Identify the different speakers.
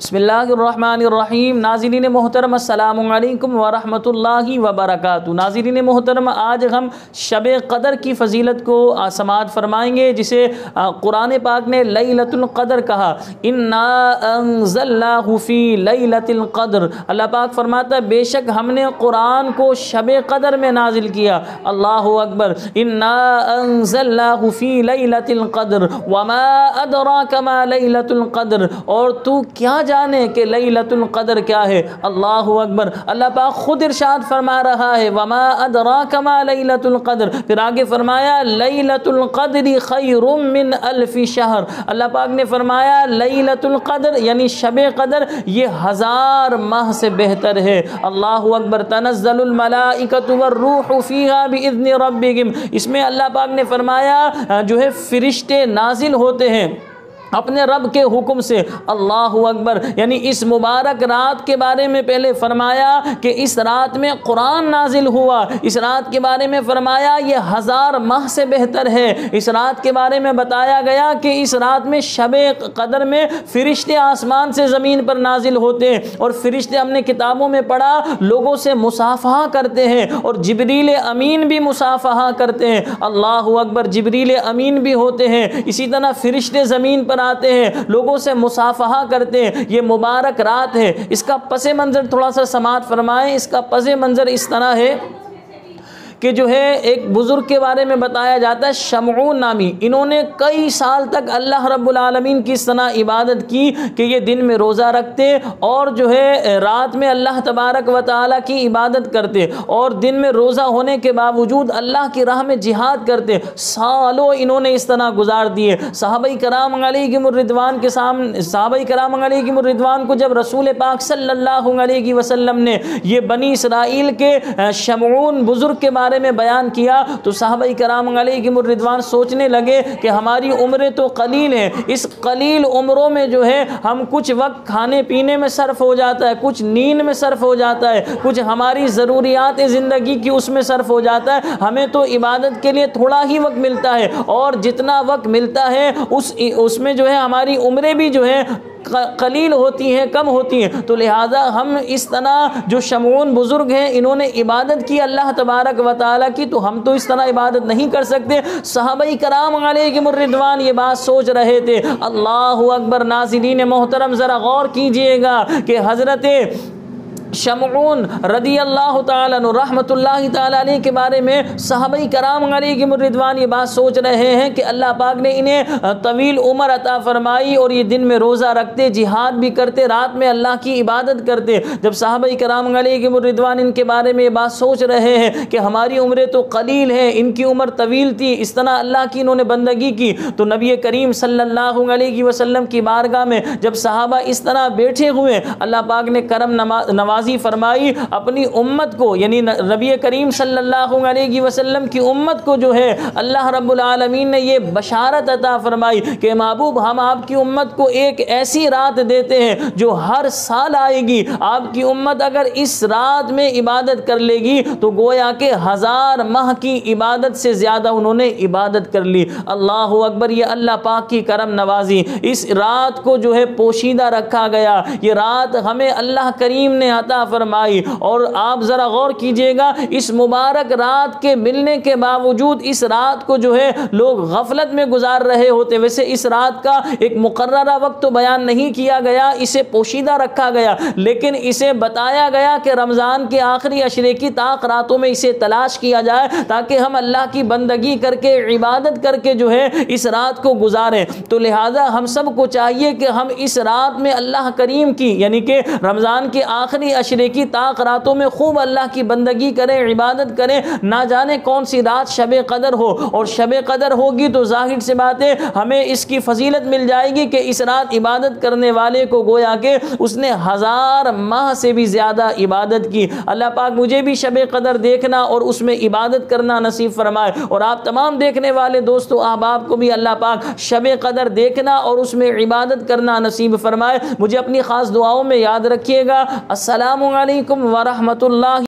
Speaker 1: بسم اللہ الرحمن الرحیم۔ ناظرین محترم السلام علیکم ورحمۃ اللہ وبرکاتہ۔ ناظرین محترم، آج ہم شب قدر کی فضیلت کو سماعت فرمائیں گے، جسے قرآن پاک نے لیلۃ القدر کہا۔ انا انزلناہ فی لیلۃ القدر۔ اللہ پاک فرماتا ہے بے شک ہم نے قرآن کو شب قدر میں نازل کیا۔ اللہ اکبر۔ انا انزلناہ فی لیلۃ القدر وما ادراک ما لیلۃ القدر، اور تو کیا جانے کہ لیلۃ القدر کیا ہے۔ اللہ اکبر۔ اللہ پاک خود ارشاد فرما رہا ہے وما ادراک ما لیلۃ القدر، پھر آگے فرمایا لیلۃ القدر خیر من الف شہر۔ اللہ پاک نے فرمایا لیلۃ القدر یعنی شب قدر یہ 1000 ماہ سے بہتر ہے۔ اللہ اکبر۔ تنزل الملائکۃ والروح فیہا باذن ربہم، اس میں اللہ پاک نے فرمایا جو ہے فرشتے نازل ہوتے ہیں اپنے رب کے حکم سے۔ اللہ اکبر۔ یعنی اس مبارک رات کے بارے میں پہلے فرمایا کہ اس رات میں قرآن نازل ہوا، اس رات کے بارے میں فرمایا یہ 1000 ماہ سے بہتر ہے۔ اس رات کے بارے میں بتایا گیا کہ اس رات میں شب قدر میں فرشتے آسمان سے زمین پر نازل ہوتے ہیں، اور فرشتے ہم نے کتابوں میں پڑھا لوگوں سے مصافحہ کرتے ہیں، اور جبریل امین بھی مصافحہ کرتے ہیں۔ اللہ اکبر۔ جبریل امین بھی ہوتے ہیں، اسی طرح فرشتے زمین پر آتے ہیں، لوگوں سے مصافحہ کرتے ہیں۔ یہ مبارک رات ہے، اس کا پس منظر تھوڑا سا سماعت فرمائیں۔ اس کا پس منظر اس طرح ہے کہ جو ہے ایک بزرگ کے بارے میں بتایا جاتا ہے شمعون نامی، انہوں نے کئی سال تک اللہ رب العالمین کی اس طرح عبادت کی کہ یہ دن میں روزہ رکھتے اور جو ہے رات میں اللہ تبارک و تعالیٰ کی عبادت کرتے، اور دن میں روزہ ہونے کے باوجود اللہ کی راہ میں جہاد کرتے۔ سالوں انہوں نے اس طرح گزار دیے۔ صحابہ کرام علیہم الرضوان کے سامنے، صحابہ کرام علیہم الرضوان کو جب رسول پاک صلی اللہ علیہ وسلم نے یہ بنی اسرائیل کے شمعون بزرگ کے بارے میں بیان کیا تو صحابہ کرام علیہم الرضوان سوچنے لگے کہ ہماری عمریں تو قلیل ہیں، اس قلیل عمروں میں جو ہے ہم کچھ وقت کھانے پینے میں صرف ہو جاتا ہے، کچھ نیند میں صرف ہو جاتا ہے، کچھ ہماری ضروریات زندگی کی اس میں صرف ہو جاتا ہے، ہمیں تو عبادت کے لیے تھوڑا ہی وقت ملتا ہے، اور جتنا وقت ملتا ہے اس میں جو ہے ہماری عمریں بھی جو ہے قلیل ہوتی ہیں، کم ہوتی ہیں، تو لہٰذا ہم اس طرح جو شمعون بزرگ ہیں انہوں نے عبادت کی اللہ تبارک و تعالیٰ کی، تو ہم تو اس طرح عبادت نہیں کر سکتے۔ صحابہ کرام علیہم الرضوان یہ بات سوچ رہے تھے۔ اللہ اکبر۔ ناظرین محترم ذرا غور کیجئے گا کہ حضرت شمعون رضی اللہ تعالیٰ عنہ رحمۃ اللہ تعالیٰ علیہ کے بارے میں صحابہ کرام علیہم الرضوان یہ بات سوچ رہے ہیں کہ اللہ پاک نے انہیں طویل عمر عطا فرمائی، اور یہ دن میں روزہ رکھتے، جہاد بھی کرتے، رات میں اللہ کی عبادت کرتے۔ جب صحابہ کرام علیہم الرضوان ان کے بارے میں یہ بات سوچ رہے ہیں کہ ہماری عمریں تو قلیل ہیں، ان کی عمر طویل تھی، اس طرح اللہ کی انہوں نے بندگی کی، تو نبی کریم صلی اللہ علیہ وسلم کی بارگاہ میں جب صحابہ اس طرح بیٹھے ہوئے، اللہ پاک نے کرم نوازی فرمائی اپنی امت کو، یعنی نبی کریم صلی اللہ علیہ وسلم کی امت کو جو ہے اللہ رب العالمین نے یہ بشارت عطا فرمائی کہ محبوب ہم آپ کی امت کو ایک ایسی رات دیتے ہیں جو ہر سال آئے گی، آپ کی امت اگر اس رات میں عبادت کر لے گی تو گویا کہ 1000 ماہ کی عبادت سے زیادہ انہوں نے عبادت کر لی۔ اللہ اکبر۔ یہ اللہ پاک کی کرم نوازی، اس رات کو جو ہے پوشیدہ رکھا گیا، یہ رات ہمیں اللہ کریم نے عطا فرمائی۔ اور آپ ذرا غور کیجئے گا اس مبارک رات کے ملنے کے باوجود اس رات کو جو ہے لوگ غفلت میں گزار رہے ہوتے۔ ویسے اس رات کا ایک مقررہ وقت تو بیان نہیں کیا گیا، اسے پوشیدہ رکھا گیا، لیکن اسے بتایا گیا کہ رمضان کے آخری عشرے کی طاق راتوں میں اسے تلاش کیا جائے تاکہ ہم اللہ کی بندگی کر کے، عبادت کر کے جو ہے اس رات کو گزاریں۔ تو لہٰذا ہم سب کو چاہیے کہ ہم اس رات میں اللہ کریم کی، یعنی کہ رمضان کے آخری عشرے کی طاق راتوں میں خوب اللہ کی بندگی کریں، عبادت کریں۔ نہ جانے کون سی رات شب قدر ہو، اور شب قدر ہوگی تو ظاہر سی بات ہے ہمیں اس کی فضیلت مل جائے گی کہ اس رات عبادت کرنے والے کو گویا کہ اس نے 1000 ماہ سے بھی زیادہ عبادت کی۔ اللہ پاک مجھے بھی شب قدر دیکھنا اور اس میں عبادت کرنا نصیب فرمائے، اور آپ تمام دیکھنے والے دوستوں احباب کو بھی اللہ پاک شب قدر دیکھنا اور اس میں عبادت کرنا نصیب فرمائے۔ مجھے اپنی خاص دعاؤں میں یاد رکھیے گا۔ السلام علیکم ورحمۃ اللہ